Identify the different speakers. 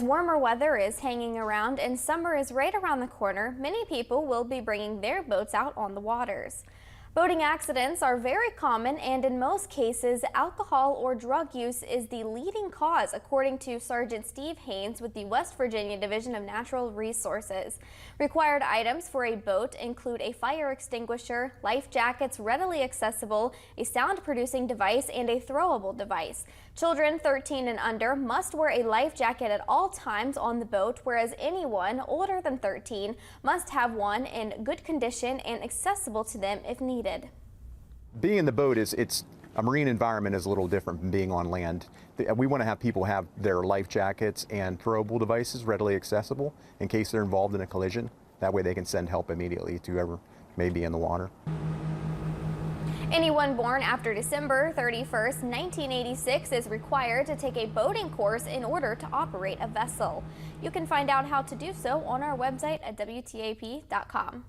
Speaker 1: Warmer weather is hanging around and summer is right around the corner. Many people will be bringing their boats out on the waters. Boating accidents are very common, and in most cases, alcohol or drug use is the leading cause, according to Sergeant Steve Haynes with the West Virginia Division of Natural Resources. Required items for a boat include a fire extinguisher, life jackets readily accessible, a sound-producing device, and a throwable device. Children 13 and under must wear a life jacket at all times on the boat, whereas anyone older than 13 must have one in good condition and accessible to them if needed.
Speaker 2: Being in the boat it's a marine environment is a little different from being on land. We want to have people have their life jackets and throwable devices readily accessible in case they're involved in a collision. That way they can send help immediately to whoever may be in the water.
Speaker 1: Anyone born after December 31st, 1986 is required to take a boating course in order to operate a vessel. You can find out how to do so on our website at WTAP.com.